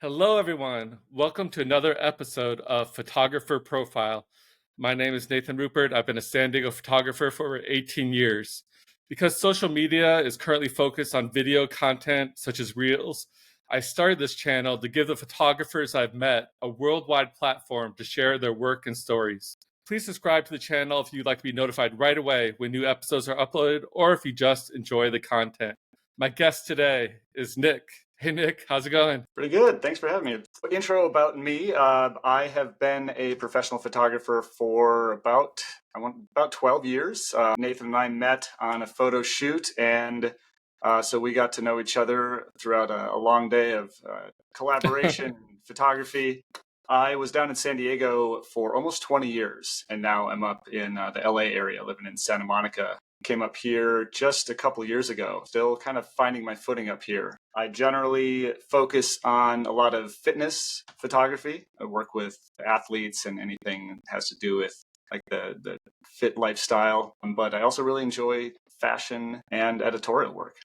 Hello, everyone. Welcome to another episode of Photographer Profile. My name is Nathan Rupert. I've been a San Diego photographer for over 18 years. Because social media is currently focused on video content such as Reels, I started this channel to give the photographers I've met a worldwide platform to share their work and stories. Please subscribe to the channel if you'd like to be notified right away when new episodes are uploaded or if you just enjoy the content. My guest today is Nick. Hey, Nick, how's it going? Pretty good. Thanks for having me. Intro about me. I have been a professional photographer for about 12 years. Nathan and I met on a photo shoot, and so we got to know each other throughout a long day of collaboration and photography. I was down in San Diego for almost 20 years, and now I'm up in the LA area, living in Santa Monica. Came up here just a couple of years ago, still kind of finding my footing up here. I generally focus on a lot of fitness photography. I work with athletes and anything that has to do with like the fit lifestyle, but I also really enjoy fashion and editorial work.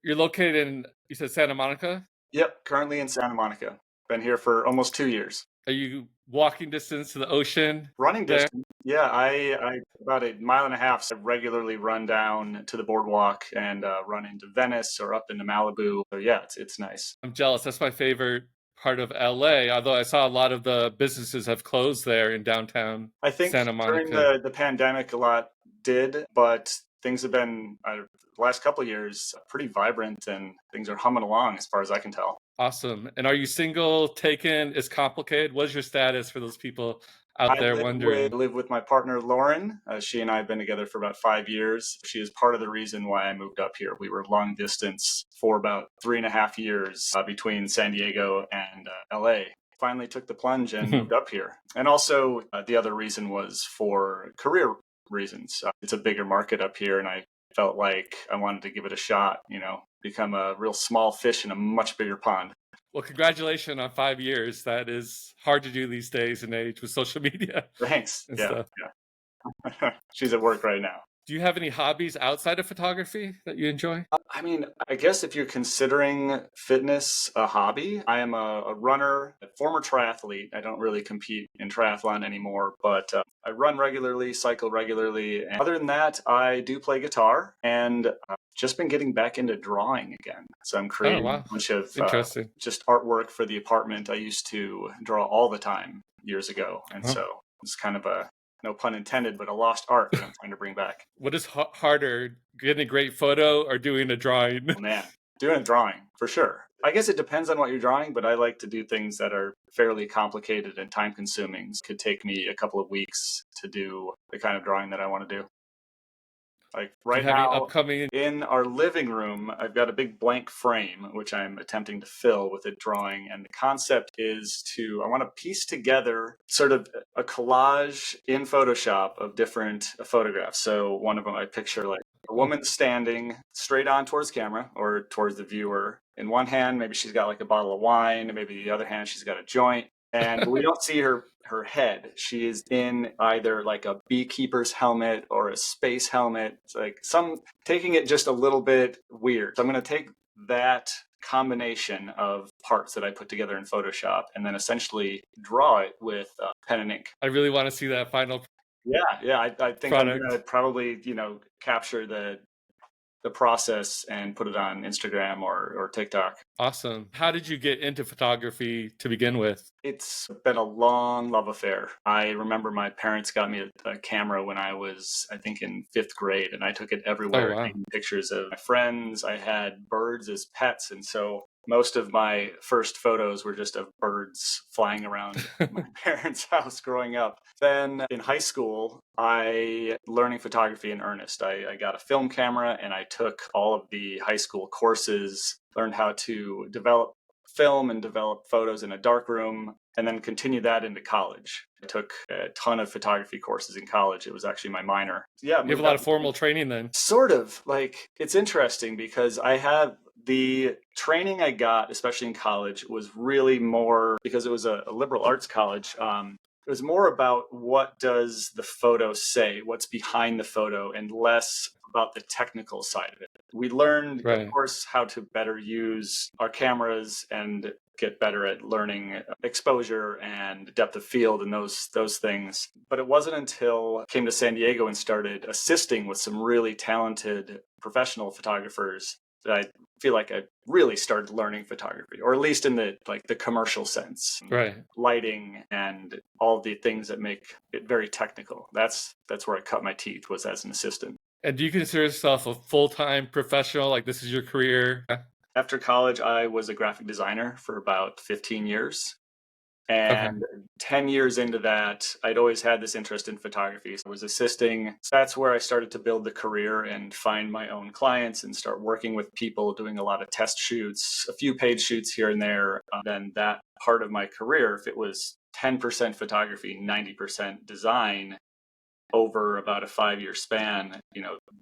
You're located in, you said Santa Monica? Yep, currently in Santa Monica. Been here for almost 2 years. Are you walking distance to the ocean Running there? distance. Yeah, I about a mile and a half. So I regularly run down to the boardwalk and run into Venice or up into Malibu. So yeah, it's nice. I'm jealous. That's my favorite part of LA, although I saw a lot of the businesses have closed there in downtown I think Santa during Monica. the pandemic, a lot did, but things have been the last couple of years pretty vibrant, and things are humming along as far as I can tell. Awesome. And are you single, taken? Is complicated? What's your status for those people out I there live wondering? with my partner Lauren. She and I have been together for about 5 years. She is part of the reason why I moved up here. We were long distance for about 3.5 years between San Diego and LA. Finally took the plunge and moved up here. And also, the other reason was for career reasons. It's a bigger market up here, and I felt like I wanted to give it a shot, become a real small fish in a much bigger pond. Well, congratulations on 5 years. That is hard to do these days and age with social media Thanks. and Yeah, stuff. yeah. She's at work right now. Do you have any hobbies outside of photography that you enjoy? I mean, I guess if you're considering fitness a hobby, I am a runner, a former triathlete. I don't really compete in triathlon anymore, but I run regularly, cycle regularly. And other than that, I do play guitar and just been getting back into drawing again. So I'm Oh, creating wow. a bunch of Interesting. just artwork for the apartment. I used to draw all the time years ago. And Huh. so it's kind of no pun intended, but a lost art that I'm trying to bring back. What is harder, getting a great photo or doing a drawing? Oh, man, doing a drawing for sure. I guess it depends on what you're drawing, but I like to do things that are fairly complicated and time consuming. It could take me a couple of weeks to do the kind of drawing that I want to do. Like Do you right have any now upcoming? in our living room, I've got a big blank frame, which I'm attempting to fill with a drawing. And the concept is I want to piece together sort of a collage in Photoshop of different photographs. So one of them, I picture like a Oh, woman standing straight on towards camera or towards the viewer. In one hand, maybe she's got like a bottle of wine, and maybe the other hand, she's got a joint. And we don't see her head. She is in either like a beekeeper's helmet or a space helmet. It's like taking it just a little bit weird. So I'm going to take that combination of parts that I put together in Photoshop and then essentially draw it with pen and ink. I really want to see that final Yeah. I think I'm going to product. probably, capture the process and put it on Instagram or TikTok. Awesome. How did you get into photography to begin with? It's been a long love affair. I remember my parents got me a camera when I was, I think, in fifth grade, and I took it Oh, everywhere, wow. taking pictures of my friends. I had birds as pets, and so most of my first photos were just of birds flying around my parents' house growing up. Then in high school, I learning photography in earnest. I got a film camera and I took all of the high school courses, learned how to develop film and develop photos in a darkroom, and then continue that into college. I took a ton of photography courses in college. It was actually my minor. Yeah, You have a moved lot up. of formal training then. Sort of. Like, it's interesting because I have the training I got, especially in college, was really more because it was a liberal arts college. It was more about what does the photo say, what's behind the photo, and less about the technical side of it. We learned, of Right. course, how to better use our cameras and get better at learning exposure and depth of field and those things. But it wasn't until I came to San Diego and started assisting with some really talented professional photographers that I feel like I really started learning photography, or at least in the commercial sense. Right. Lighting and all the things that make it very technical. That's where I cut my teeth, was as an assistant. And do you consider yourself a full-time professional? Like this is your career? After college, I was a graphic designer for about 15 years. Okay. And 10 years into that, I'd always had this interest in photography. So I was assisting. That's where I started to build the career and find my own clients and start working with people, doing a lot of test shoots, a few paid shoots here and there. Then that part of my career, if it was 10% photography, 90% design over about a 5-year span,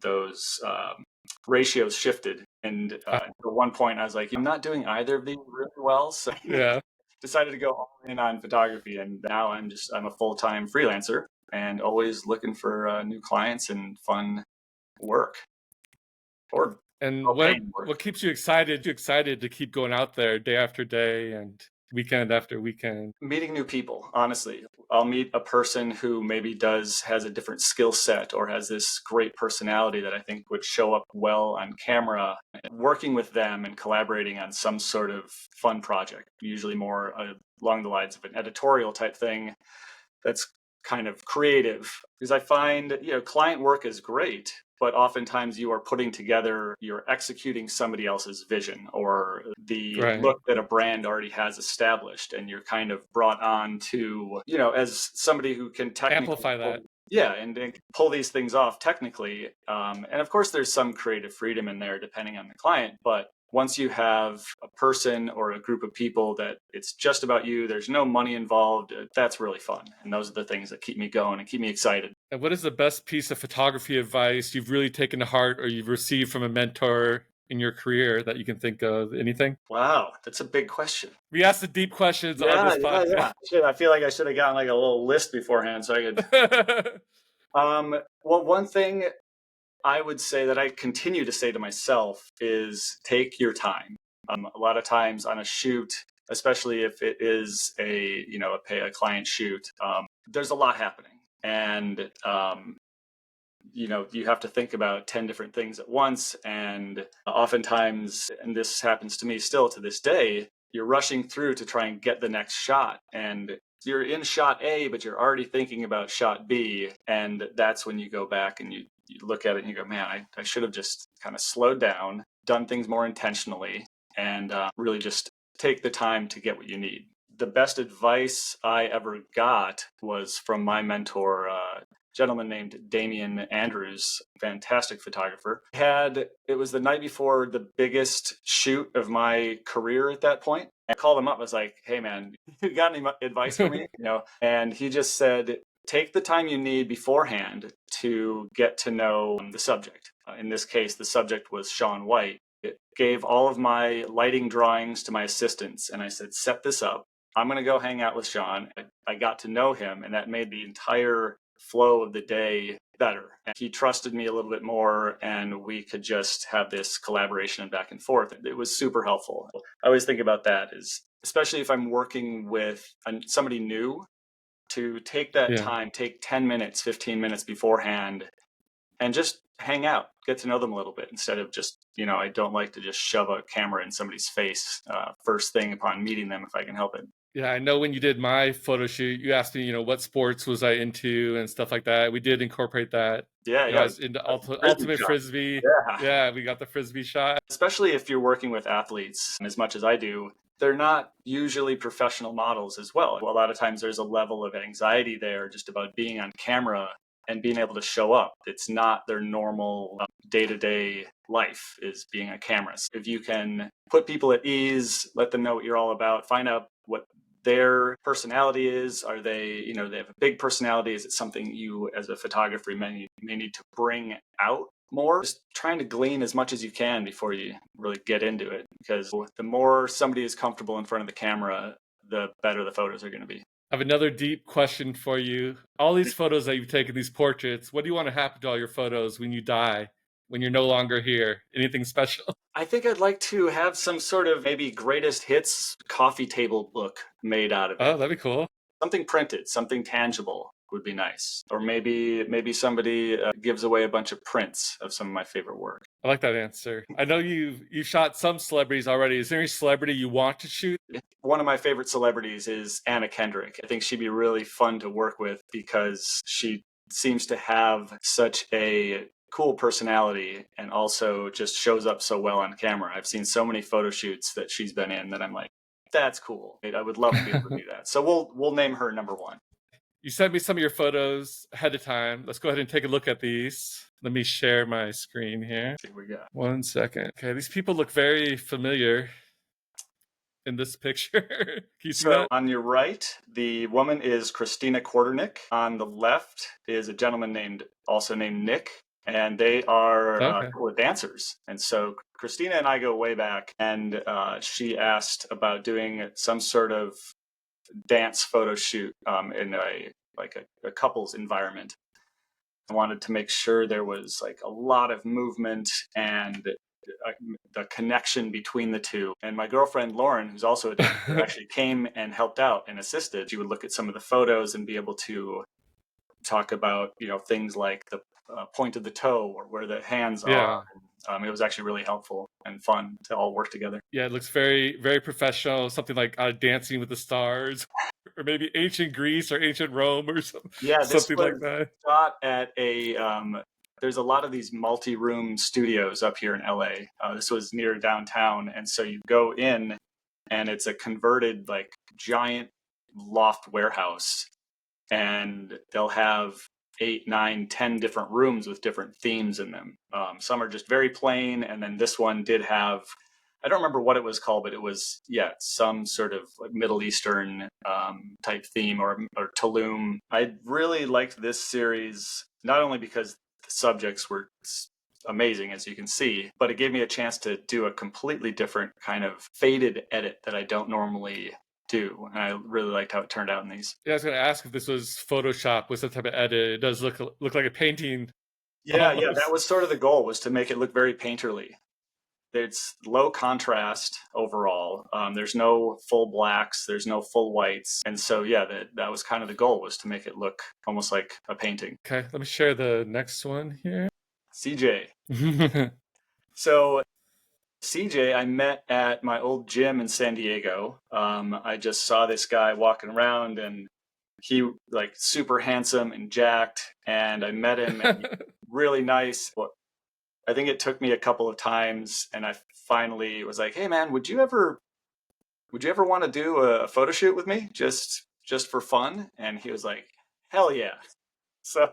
those ratios shifted. And at one point I was like, I'm not doing either of these really well. So Yeah. decided to go all in on photography, and now I'm a full-time freelancer and always looking for new clients and fun work, or And well-paying work. what keeps you excited? You excited to keep going out there day after day and weekend after weekend? Meeting new people, honestly. I'll meet a person who maybe has a different skill set or has this great personality that I think would show up well on camera. Working with them and collaborating on some sort of fun project, usually more along the lines of an editorial type thing that's kind of creative. Because I find, client work is great, but oftentimes you're executing somebody else's vision or the Right. look that a brand already has established, and you're kind of brought on to, as somebody who can technically Amplify that. yeah, and pull these things off technically. And of course, there's some creative freedom in there depending on the client. But once you have a person or a group of people that it's just about you, there's no money involved, that's really fun. And those are the things that keep me going and keep me excited. And what is the best piece of photography advice you've really taken to heart or you've received from a mentor in your career that you can think of? Anything? Wow, that's a big question. We ask the deep questions on this podcast. I feel like I should have gotten like a little list beforehand so I could. Well, one thing I would say that I continue to say to myself is take your time. A lot of times on a shoot, especially if it is a client shoot, there's a lot happening, and you have to think about 10 different things at once. And oftentimes, and this happens to me still to this day, you're rushing through to try and get the next shot, and you're in shot A, but you're already thinking about shot B. And that's when you go back and you look at it and you go, man, I should have just kind of slowed down, done things more intentionally, and really just take the time to get what you need. The best advice I ever got was from my mentor, gentleman named Damian Andrews, fantastic photographer. It was the night before the biggest shoot of my career at that point. I called him up. I was like, hey man, you got any advice for me? And he just said, take the time you need beforehand to get to know the subject. In this case, the subject was Shaun White. It gave all of my lighting drawings to my assistants, and I said, set this up. I'm going to go hang out with Shaun. I got to know him, and that made the entire flow of the day better. And he trusted me a little bit more, and we could just have this collaboration and back and forth. It was super helpful. I always think about that, especially if I'm working with somebody new, to take that time, take 10 minutes, 15 minutes beforehand, and just hang out, get to know them a little bit, instead of just, I don't like to just shove a camera in somebody's face first thing upon meeting them if I can help it. Yeah, I know when you did my photo shoot, you asked me, what sports was I into and stuff like that. We did incorporate that. Yeah, I was into ultimate frisbee. Yeah, we got the frisbee shot. Especially if you're working with athletes as much as I do, they're not usually professional models as well. A lot of times there's a level of anxiety there just about being on camera and being able to show up. It's not their normal day-to-day life, is being on camera. So if you can put people at ease, let them know what you're all about, find out what their personality is. Are they, they have a big personality? Is it something you as a photographer may need to bring out more? Just trying to glean as much as you can before you really get into it, because the more somebody is comfortable in front of the camera, the better the photos are going to be. I have another deep question for you. All these photos that you've taken, these portraits, what do you want to happen to all your photos when you die? when you're no longer here? Anything special? I think I'd like to have some sort of maybe greatest hits coffee table book made out of Oh, it. that'd be cool. Something printed, something tangible would be nice. Or maybe somebody gives away a bunch of prints of some of my favorite work. I like that answer. I know you shot some celebrities already. Is there any celebrity you want to shoot? One of my favorite celebrities is Anna Kendrick. I think she'd be really fun to work with because she seems to have such a cool personality and also just shows up so well on camera. I've seen so many photo shoots that she's been in that I'm like, that's cool. I would love to be able to do that. So we'll name her number one. You sent me some of your photos ahead of time. Let's go ahead and take a look at these. Let me share my screen here. Here we go. 1 second. Okay, these people look very familiar in this picture. Can you see that? On your right, the woman is Christina Quarternick. On the left is a gentleman also named Nick, and they are dancers. And so Christina and I go way back, and she asked about doing some sort of dance photo shoot in a couple's environment. I wanted to make sure there was like a lot of movement and the connection between the two. And my girlfriend Lauren, who's also a dancer, actually came and helped out and assisted. She would look at some of the photos and be able to talk about things like the point of the toe or where the hands are. It was actually really helpful and fun to all work together. Yeah, it looks very, very professional. Something like Dancing with the Stars, or maybe ancient Greece or ancient Rome or something. Yeah, something like that. Shot at a. There's a lot of these multi-room studios up here in LA. This was near downtown, and so you go in, and it's a converted like giant loft warehouse, and they'll have 8, 9, 10 different rooms with different themes in them. Some are just very plain, and then this one did have, I don't remember what it was called, but it was some sort of like Middle Eastern type theme or Tulum. I really liked this series not only because the subjects were amazing, as you can see, but it gave me a chance to do a completely different kind of faded edit that I don't normally do, and I really liked how it turned out in these. Yeah, I was going to ask if this was Photoshop with some type of edit. It does look like a painting. Yeah, that was sort of the goal, was to make it look very painterly. It's low contrast overall. There's no full blacks, there's no full whites, and so that was kind of the goal, was to make it look almost like a painting. Okay, let me share the next one here. CJ. So CJ, I met at my old gym in San Diego. I just saw this guy walking around, and he like super handsome and jacked, and I met him and really nice. I think it took me a couple of times, and I finally was like, "Hey man, would you ever want to do a photo shoot with me just for fun?" And he was like, "Hell yeah." So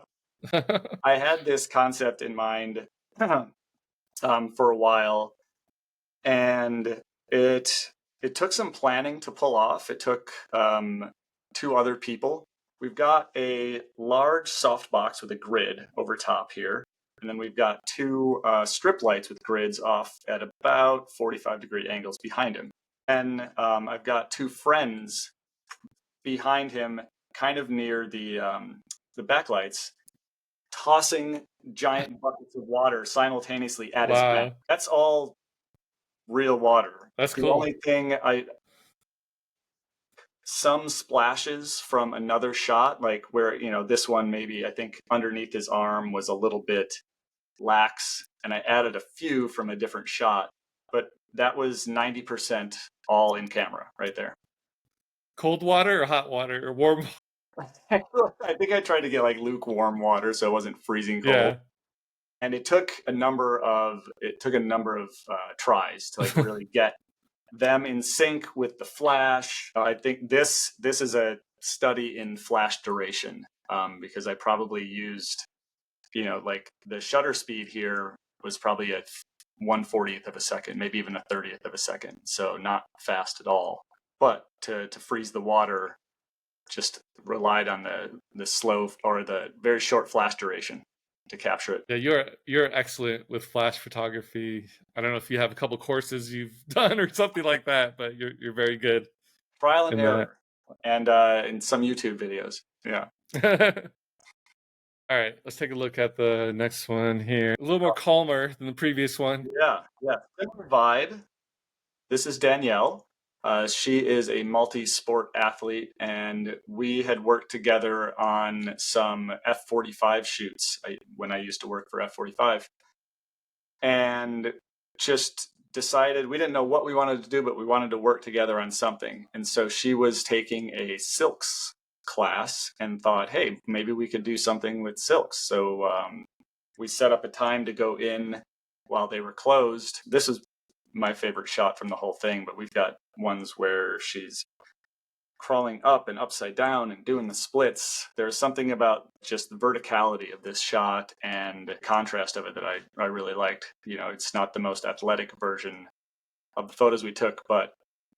I had this concept in mind for a while, and it took some planning to pull off. It took 2 other people. We've got a large softbox with a grid over top here, and then we've got 2 strip lights with grids off at about 45-degree angles behind him. And I've got 2 friends behind him, kind of near the backlights, tossing giant buckets of water simultaneously at his back. That's all real water. That's cool. The only thing some splashes from another shot, like where, this one maybe I think underneath his arm was a little bit lax, and I added a few from a different shot, but that was 90% all in camera right there. Cold water or hot water or warm? I think I tried to get like lukewarm water so it wasn't freezing cold. Yeah. And it took a number of tries to like really get them in sync with the flash. I think this is a study in flash duration, because I probably used, like the shutter speed here was probably at 1/40th of a second, maybe even a 30th of a second. So not fast at all. But to freeze the water, just relied on the slow or the very short flash duration to capture it. Yeah, you're excellent with flash photography. I don't know if you have a couple courses you've done or something like that, but you're very good. Trial and error, and in some YouTube videos. Yeah. All right, let's take a look at the next one here. A little more calmer than the previous one. Yeah, yeah. Similar vibe. This is Danielle. She is a multi-sport athlete, and we had worked together on some F-45 shoots when I used to work for F-45, and just decided we didn't know what we wanted to do, but we wanted to work together on something. And so she was taking a silks class and thought, hey, maybe we could do something with silks. So we set up a time to go in while they were closed. This is my favorite shot from the whole thing, but we've got ones where she's crawling up and upside down and doing the splits. There's something about just the verticality of this shot and contrast of it that I really liked. You know, it's not the most athletic version of the photos we took, but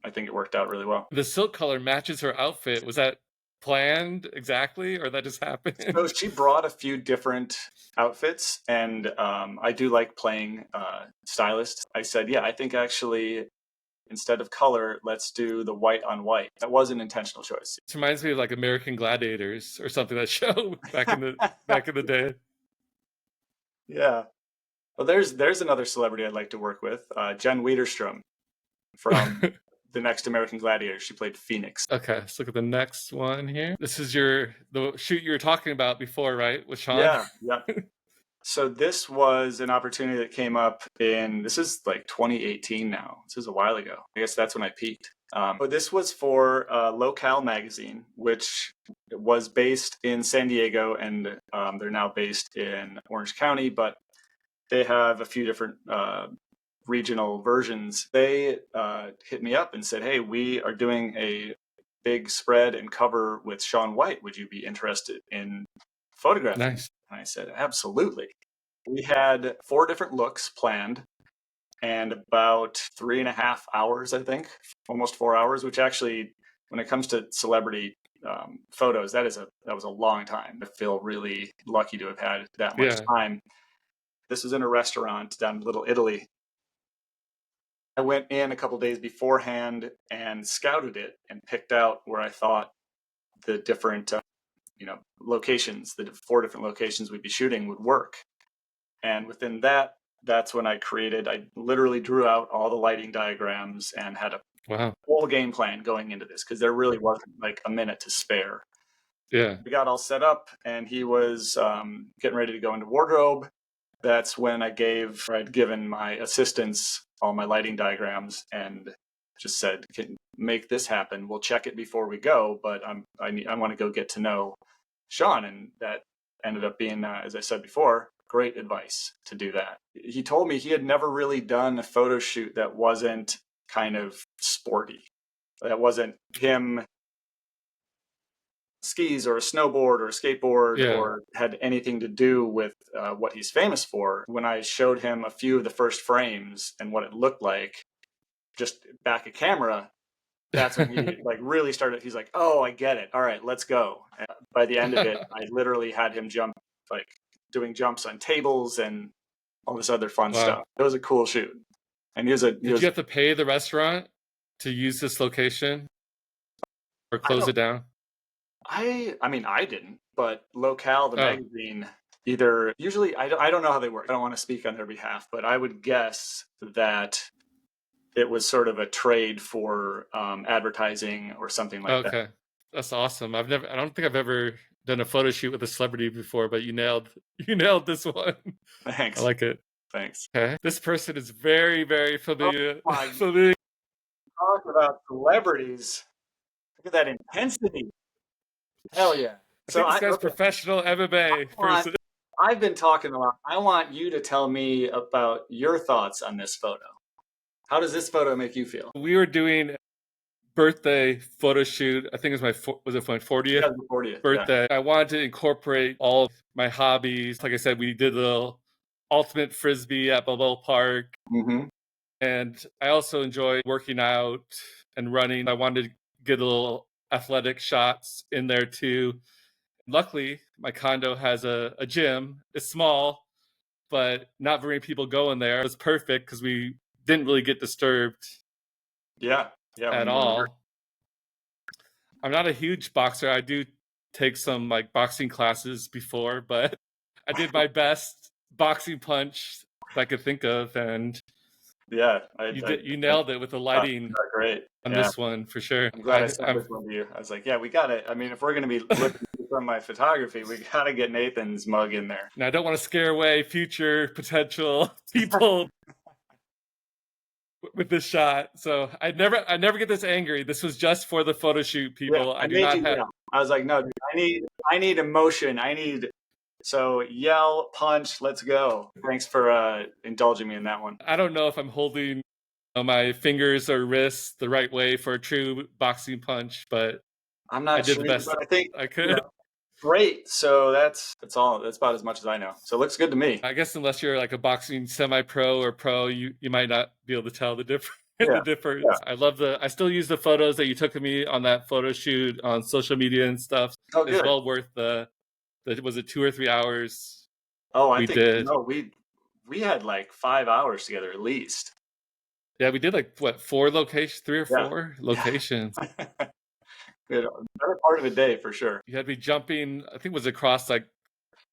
I think it worked out really well. The silk color matches her outfit. Was that planned exactly, or that just happened? So she brought a few different outfits, and I do like playing stylist. I said, yeah, I think actually instead of color, let's do the white on white. That was an intentional choice. This reminds me of like American Gladiators or something, that show back in the day. Yeah. Well, there's another celebrity I'd like to work with, Jen Wiederstrom from the next American Gladiator. She played Phoenix. Okay, let's look at the next one here. This is the shoot you were talking about before, right, with Sean? Yeah, yeah. So this was an opportunity that came up this is like 2018 now. This is a while ago. I guess that's when I peaked. But this was for Locale magazine, which was based in San Diego, and they're now based in Orange County, but they have a few different regional versions. They hit me up and said, hey, we are doing a big spread and cover with Shaun White. Would you be interested in photographing? Nice. And I said, absolutely. We had 4 different looks planned and about 3.5 hours, I think, almost 4 hours, which actually, when it comes to celebrity photos, that was a long time. I feel really lucky to have had that much time. This was in a restaurant down in Little Italy. I went in a couple days beforehand and scouted it and picked out where I thought the different locations, the 4 different locations we'd be shooting would work. And within that's when I literally drew out all the lighting diagrams and had a whole game plan going into this, because there really wasn't like a minute to spare. Yeah. We got all set up, and he was getting ready to go into wardrobe. That's when I'd given my assistants all my lighting diagrams and just said, can make this happen. We'll check it before we go, but I want to go get to know Sean. And that ended up being, as I said before, great advice to do that. He told me he had never really done a photo shoot that wasn't kind of sporty. That wasn't him skis or a snowboard or a skateboard or had anything to do with what he's famous for. When I showed him a few of the first frames and what it looked like, just back a camera, that's when he really started. He's like, oh, I get it. All right, let's go. And by the end of it, I literally had him doing jumps on tables and all this other fun stuff. It was a cool shoot. And did you have to pay the restaurant to use this location or close it down? I mean, I didn't, but Locale, the magazine, usually, I don't know how they work. I don't want to speak on their behalf, but I would guess that it was sort of a trade for advertising or something like that. Okay, that's awesome. I don't think I've ever done a photo shoot with a celebrity before, but you nailed this one. Thanks. I like it. Thanks. Okay, this person is very, very familiar. Talk about celebrities. Look at that intensity. Hell yeah. So this guy's professional MMA person. I've been talking a lot. I want you to tell me about your thoughts on this photo. How does this photo make you feel? We were doing birthday photo shoot. I think it was my 40th birthday. Yeah. I wanted to incorporate all of my hobbies. Like I said, we did a little ultimate frisbee at Balboa Park. Mm-hmm. And I also enjoy working out and running. I wanted to get a little athletic shots in there too. Luckily, my condo has a gym. It's small, but not very many people go in there. It was perfect because we didn't really get disturbed at all. I'm not a huge boxer. I do take some like boxing classes before, but I did my best boxing punch that I could think of, and Yeah, you nailed it with the lighting great. on Yeah. this one for sure. I'm glad I sent this one to you. I was like, yeah, we got it. I mean, if we're going to be looking from my photography, we got to get Nathan's mug in there. Now, I don't want to scare away future potential people with this shot, so I never get this angry. This was just for the photo shoot, people. Yeah, I do not have. I was like, no, dude, I need emotion. So yell, punch, let's go. Thanks for indulging me in that one. I don't know if I'm holding my fingers or wrists the right way for a true boxing punch, but I'm not I did sure, the best but I think I could. great. So that's all. That's about as much as I know. So it looks good to me. I guess unless you're like a boxing semi-pro or pro, you might not be able to tell the difference. Yeah, the difference. Yeah. I still use the photos that you took of me on that photo shoot on social media and stuff. Oh, it's good. well worth the was it 2 or 3 hours? Oh, I think did. No, we had like 5 hours together at least. Yeah, we did like what 3 or 4 locations. Better part of a day for sure. You had to be jumping, I think it was across like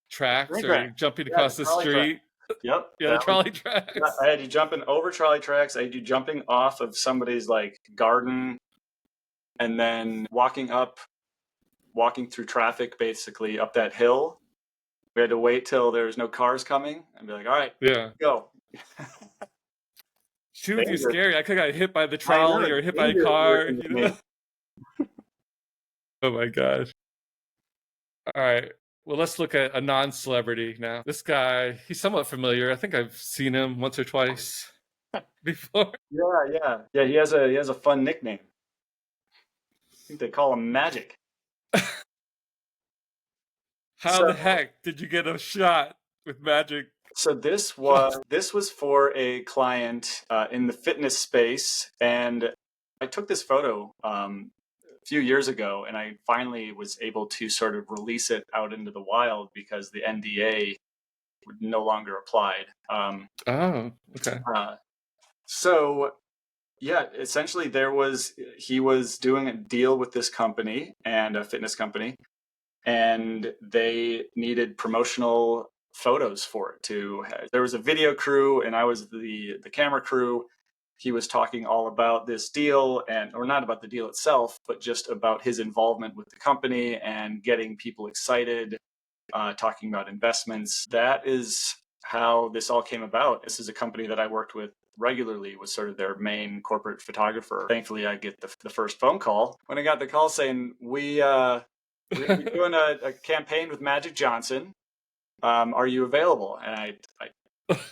tracks or jumping across the street. Yep. Yeah, the trolley tracks. I had you jumping over trolley tracks. I had you jumping off of somebody's like garden, and then walking through traffic, basically up that hill. We had to wait till there was no cars coming and be like, all right, go. Shooting was scary. I could have got hit by the trolley or hit by a car. You know? Oh my gosh. All right. Well, let's look at a non-celebrity now. This guy, he's somewhat familiar. I think I've seen him once or twice before. Yeah. He has a fun nickname. I think they call him Magic. How the heck did you get a shot with Magic? So this was for a client in the fitness space, and I took this photo a few years ago, and I finally was able to sort of release it out into the wild because the NDA would no longer applied. Okay. So yeah, essentially he was doing a deal with this company and a fitness company, and they needed promotional photos for it. There was a video crew, and I was the camera crew. He was talking all about this deal, or not about the deal itself, but just about his involvement with the company and getting people excited, talking about investments. That is how this all came about. This is a company that I worked with regularly, was sort of their main corporate photographer. Thankfully, I get the first phone call. When I got the call saying, we're doing a campaign with Magic Johnson. Are you available? And I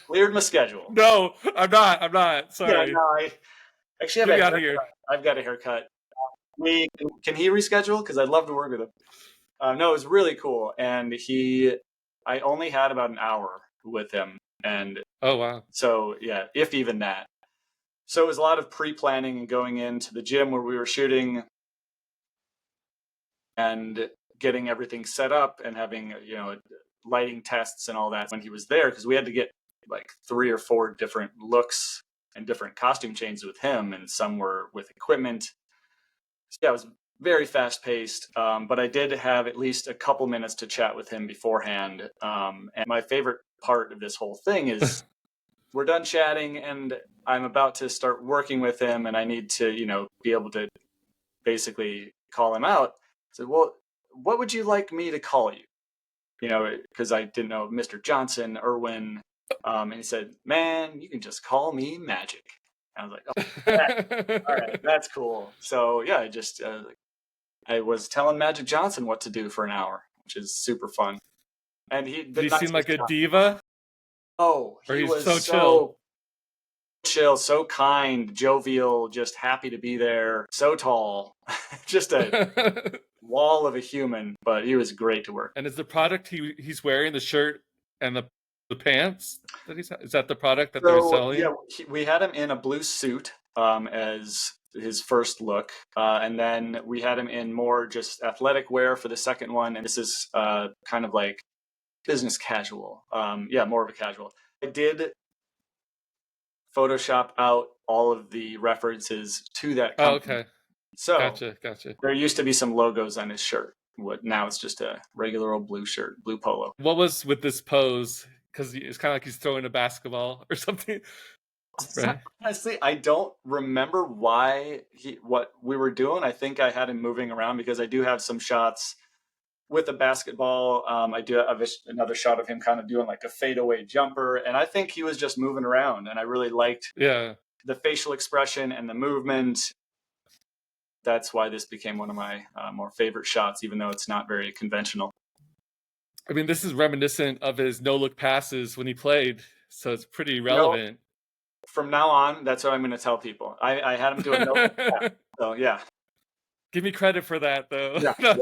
cleared my schedule. No, I'm not. Sorry. Yeah, no, I actually have I've got a haircut. Can he reschedule? Because I'd love to work with him. No, it was really cool. And I only had about an hour with him. And oh, wow. So yeah, if even that. So it was a lot of pre-planning and going into the gym where we were shooting and getting everything set up and having, lighting tests and all that when he was there, because we had to get like 3 or 4 different looks and different costume changes with him, and some were with equipment. So yeah, it was very fast paced, but I did have at least a couple minutes to chat with him beforehand. And my favorite part of this whole thing is we're done chatting and I'm about to start working with him, and I need to, be able to basically call him out. I said, well, what would you like me to call you? Because I didn't know Mr. Johnson, Irwin. And he said, man, you can just call me Magic. And I was like, all right, that's cool. So yeah, I was telling Magic Johnson what to do for an hour, which is super fun. And did he seem like a diva? Oh, he was so chill, so kind, jovial, just happy to be there, so tall, just a wall of a human, but he was great to work. And is the product he's wearing, the shirt and the pants that is that the product that they're selling? Yeah, we had him in a blue suit as his first look, and then we had him in more just athletic wear for the second one, and this is kind of like business casual. More of a casual. I did Photoshop out all of the references to that company. Oh, okay. So gotcha. There used to be some logos on his shirt. what now it's just a regular old blue shirt, blue polo. What was with this pose? Because it's kind of like he's throwing a basketball or something, right? Honestly, I don't remember what we were doing. I think I had him moving around because I do have some shots with a basketball. I do have another shot of him kind of doing like a fadeaway jumper, and I think he was just moving around, and I really liked Yeah. the facial expression and the movement. That's why this became one of my more favorite shots, even though it's not very conventional. I mean, this is reminiscent of his no-look passes when he played, so it's pretty You know, relevant. from now on, that's what I'm going to tell people. I had him do a no. So yeah. Give me credit for that, though. Yeah.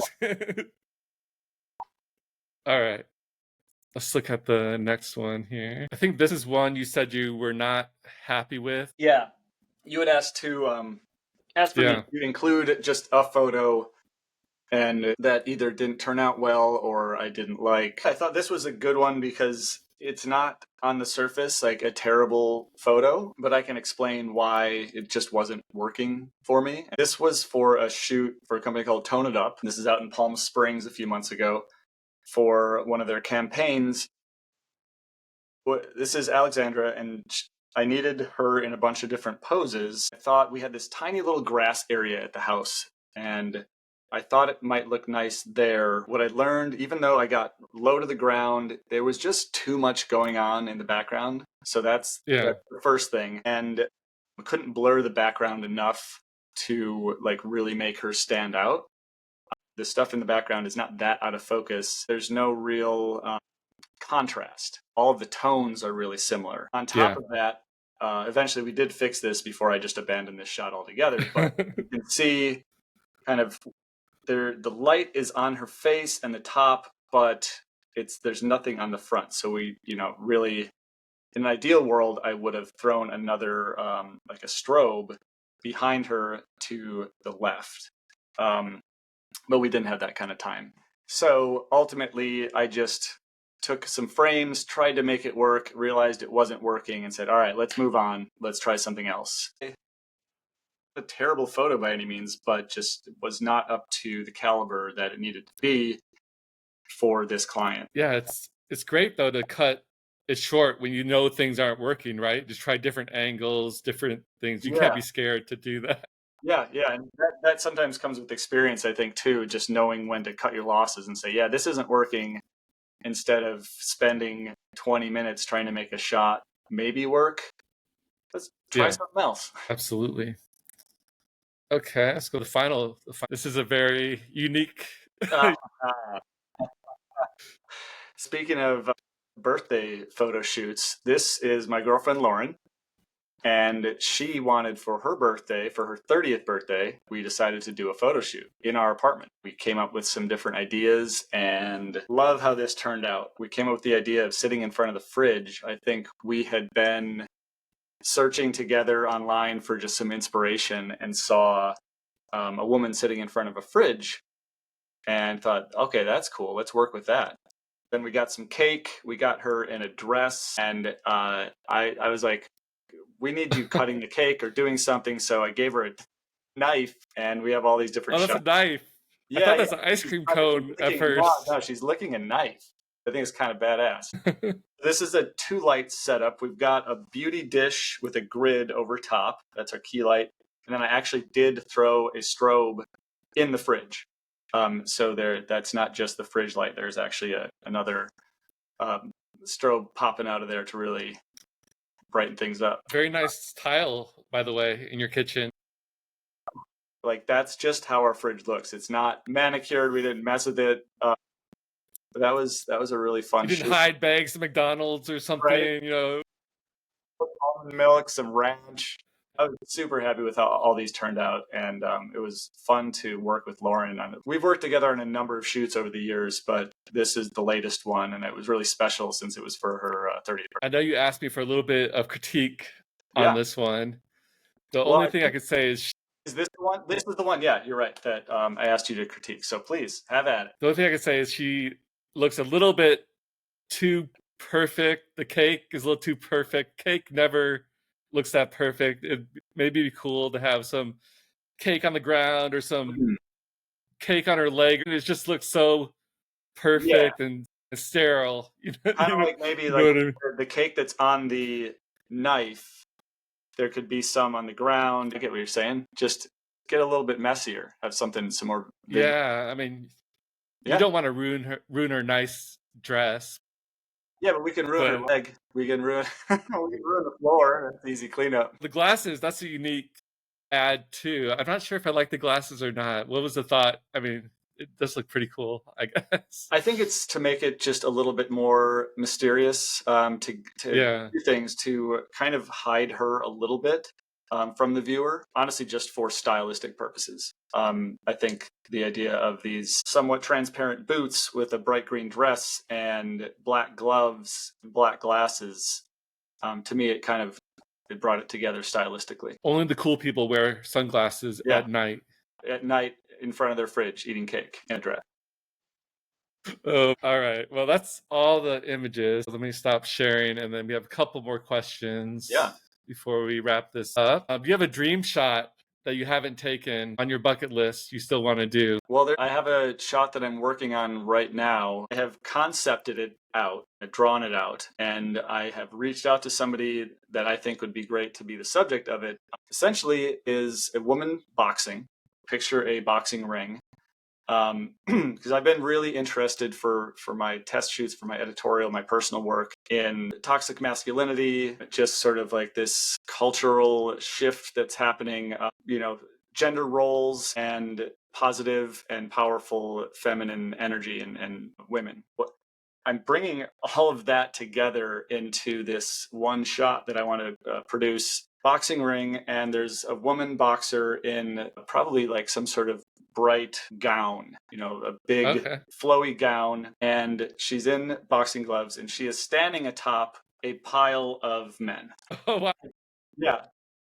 All right. Let's look at the next one here. I think this is one you said you were not happy with. Yeah. You had asked to ask for me to include just a photo, and that either didn't turn out well or I didn't like. I thought this was a good one because it's not on the surface like a terrible photo, but I can explain why it just wasn't working for me. This was for a shoot for a company called Tone It Up. This is out in Palm Springs a few months ago for one of their campaigns. This is Alexandra, and I needed her in a bunch of different poses. I thought we had this tiny little grass area at the house, and I thought it might look nice there. What I learned, even though I got low to the ground, there was just too much going on in the background. So that's the first thing. And I couldn't blur the background enough to like really make her stand out. The stuff in the background is not that out of focus. There's no real contrast. All of the tones are really similar. On top of that, eventually we did fix this before I just abandoned this shot altogether. But you can see kind of the light is on her face and the top, but there's nothing on the front. So we, really, in an ideal world, I would have thrown another like a strobe behind her to the left, but we didn't have that kind of time. So ultimately, I just took some frames, tried to make it work, realized it wasn't working, and said, all right, let's move on. Let's try something else. A terrible photo by any means, but just was not up to the caliber that it needed to be for this client. Yeah, it's great though to cut it short when you know things aren't working, right? Just try different angles, different things. You can't be scared to do that. Yeah, and that sometimes comes with experience, I think, too, just knowing when to cut your losses and say, yeah, this isn't working, instead of spending 20 minutes trying to make a shot maybe work. Let's try something else. Absolutely. Okay, let's go to the final. This is a very unique. Speaking of birthday photo shoots, this is my girlfriend Lauren, and she wanted for her birthday, for her 30th birthday, we decided to do a photo shoot in our apartment. We came up with some different ideas and love how this turned out. We came up with the idea of sitting in front of the fridge. I think we had been searching together online for just some inspiration and saw a woman sitting in front of a fridge and thought, okay, that's cool. Let's work with that. Then we got some cake. We got her in a dress, and I was like, we need you cutting the cake or doing something. So I gave her a knife, and we have all these different shots. That's a knife. Yeah, I thought that's an ice cream cone at first. No, she's licking a knife. I think it's kind of badass. This is a 2-light setup. We've got a beauty dish with a grid over top. That's our key light. And then I actually did throw a strobe in the fridge. So that's not just the fridge light. There's actually another strobe popping out of there to really brighten things up. Very nice tile, by the way, in your kitchen. Like, that's just how our fridge looks. It's not manicured. We didn't mess with it. But that was a really fun shoot. You didn't hide bags of McDonald's or something, right? Almond milk, some ranch. I was super happy with how all these turned out, and it was fun to work with Lauren on it. We've worked together on a number of shoots over the years, but this is the latest one, and it was really special since it was for her 30th birthday. I know you asked me for a little bit of critique on this one. The only thing I could say is this the one? This is the one, yeah, you're right, that I asked you to critique, so please, have at it. The only thing I could say is she looks a little bit too perfect. The cake is a little too perfect. Cake never looks that perfect. It maybe be cool to have some cake on the ground or some cake on her leg, and it just looks so Yeah, perfect and sterile. kind of like maybe You know like what I mean? the cake that's on the knife. There could be some on the ground. I get what you're saying. Just get a little bit messier. Have something some more vigor. Yeah, I mean, you Yeah, don't want to ruin her nice dress, yeah, but we can ruin her but leg. We can ruin we can ruin the floor. That's easy cleanup. the glasses, that's a unique add too. I'm not sure if I like the glasses or not. What was the thought? I mean, it does look pretty cool, I guess. I think it's to make it just a little bit more mysterious, to Yeah. do things to kind of hide her a little bit from the viewer. Honestly, just for stylistic purposes. I think the idea of these somewhat transparent boots with a bright green dress and black gloves, and black glasses, to me, it brought it together stylistically. Only the cool people wear sunglasses Yeah, at night. at night in front of their fridge eating cake in a dress. Oh, all right. Well, that's all the images. Let me stop sharing, and then we have a couple more Yeah. questions before we wrap this up. Do you have a dream shot that you haven't taken on your bucket list you still want to do? Well, I have a shot that I'm working on right now. I have concepted it out, I've drawn it out, and I have reached out to somebody that I think would be great to be the subject of it. Essentially, is a woman boxing. Picture a boxing ring. Because I've been really interested for my test shoots, for my editorial, my personal work in toxic masculinity, just sort of like this cultural shift that's happening, gender roles and positive and powerful feminine energy and women. I'm bringing all of that together into this one shot that I want to produce. Boxing ring, and there's a woman boxer in probably like some sort of bright gown, a big Okay. flowy gown, and she's in boxing gloves, and she is standing atop a pile of men. Oh, wow. Yeah.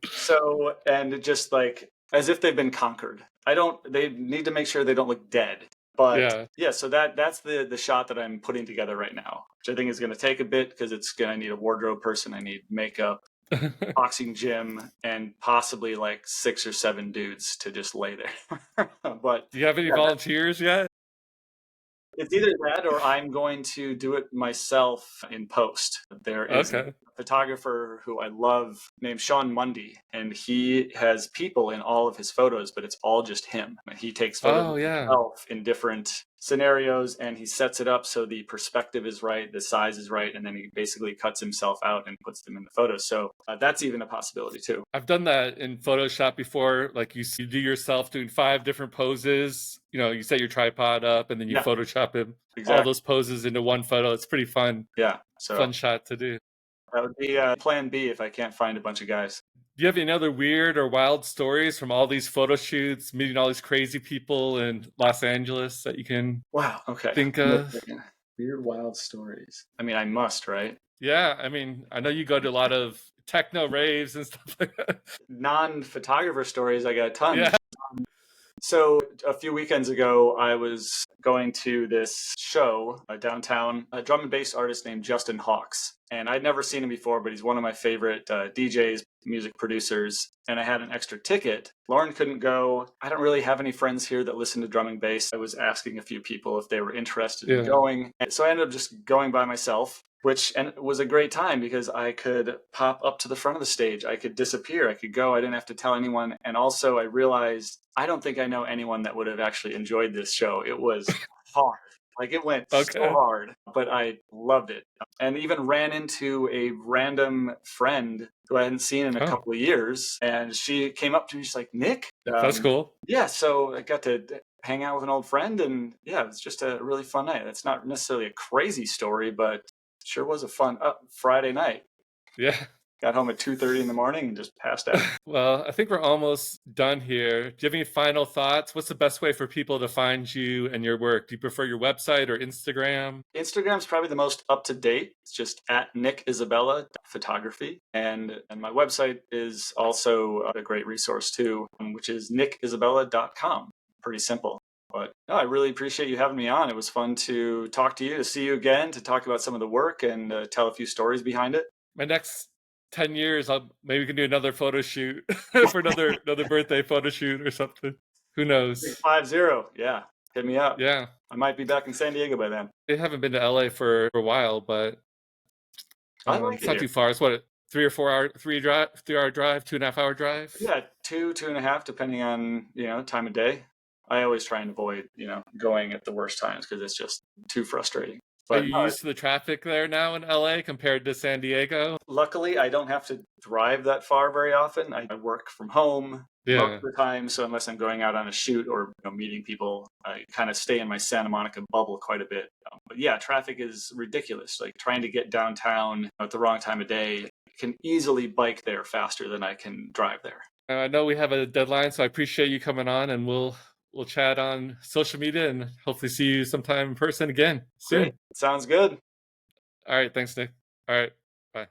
So, and just like as if they've been conquered. They need to make sure they don't look dead. But Yeah. yeah, so that's the shot that I'm putting together right now, which I think is going to take a bit because it's going to need a wardrobe person. I need makeup, boxing gym, and possibly like 6 or 7 dudes to just lay there. But Do you have any yeah, volunteers yet? it's either that or I'm going to do it myself in post. There is a Okay. photographer who I love named Sean Mundy, and he has people in all of his photos, but it's all just him. He takes photos Oh, of yeah. himself in different scenarios, and he sets it up so the perspective is right, the size is right, and then he basically cuts himself out and puts them in the photos. So that's even a possibility too. I've done that in Photoshop before. Like you do yourself doing 5 different poses. You set your tripod up and then you Yeah, Photoshop all exactly. those poses into one photo. It's pretty fun. Yeah. So Fun shot to do. that would be plan B if I can't find a bunch of guys. Do you have any other weird or wild stories from all these photo shoots, meeting all these crazy people in Los Angeles that you can Wow. Okay. think of? Weird, wild stories. I mean, I must, right? Yeah, I mean, I know you go to a lot of techno raves and stuff like that. Non-photographer stories, I got tons. Yeah. So a few weekends ago, I was going to this show downtown, a drum and bass artist named Justin Hawks. And I'd never seen him before, but he's one of my favorite DJs, music producers. And I had an extra ticket. Lauren couldn't go. I don't really have any friends here that listen to drum and bass. I was asking a few people if they were interested in Yeah. going. And so I ended up just going by myself, and it was a great time because I could pop up to the front of the stage. I could disappear. I could go. I didn't have to tell anyone. And also I realized I don't think I know anyone that would have actually enjoyed this show. It was hard. Like it went so Okay. hard, but I loved it. And even ran into a random friend who I hadn't seen in a Oh, couple of years. And she came up to me. She's like, Nick? that's cool. Yeah. So I got to hang out with an old friend. And yeah, it was just a really fun night. It's not necessarily a crazy story, but sure was a fun Friday night. Yeah. Got home at 2:30 in the morning and just passed out. Well, I think we're almost done here. Do you have any final thoughts? What's the best way for people to find you and your work? Do you prefer your website or Instagram? Instagram's probably the most up to date. It's just at Nick Isabella photography, and my website is also a great resource too, which is nickisabella.com. Pretty simple. But no, I really appreciate you having me on. It was fun to talk to you, to see you again, to talk about some of the work and tell a few stories behind it. My next 10 years, maybe we can do another photo shoot for another birthday photo shoot or something. Who knows? 50, yeah. Hit me up. Yeah. I might be back in San Diego by then. I haven't been to LA for a while, but I like it's it not here. too far. It's what, 3 or 4 hour, 3 hour drive, 2.5 hour drive. Yeah, two and a half, depending on time of day. I always try and avoid going at the worst times because it's just too frustrating. Are But you no, used to the traffic there now in LA compared to San Diego? luckily, I don't have to drive that far very often. I work from home most Yeah. of the time, so unless I'm going out on a shoot or meeting people, I kind of stay in my Santa Monica bubble quite a bit. But yeah, traffic is ridiculous. Like trying to get downtown at the wrong time of day, I can easily bike there faster than I can drive there. I know we have a deadline, so I appreciate you coming on, and we'll chat on social media and hopefully see you sometime in person again Great. soon. Sounds good. All right, thanks, Nick. All right, bye.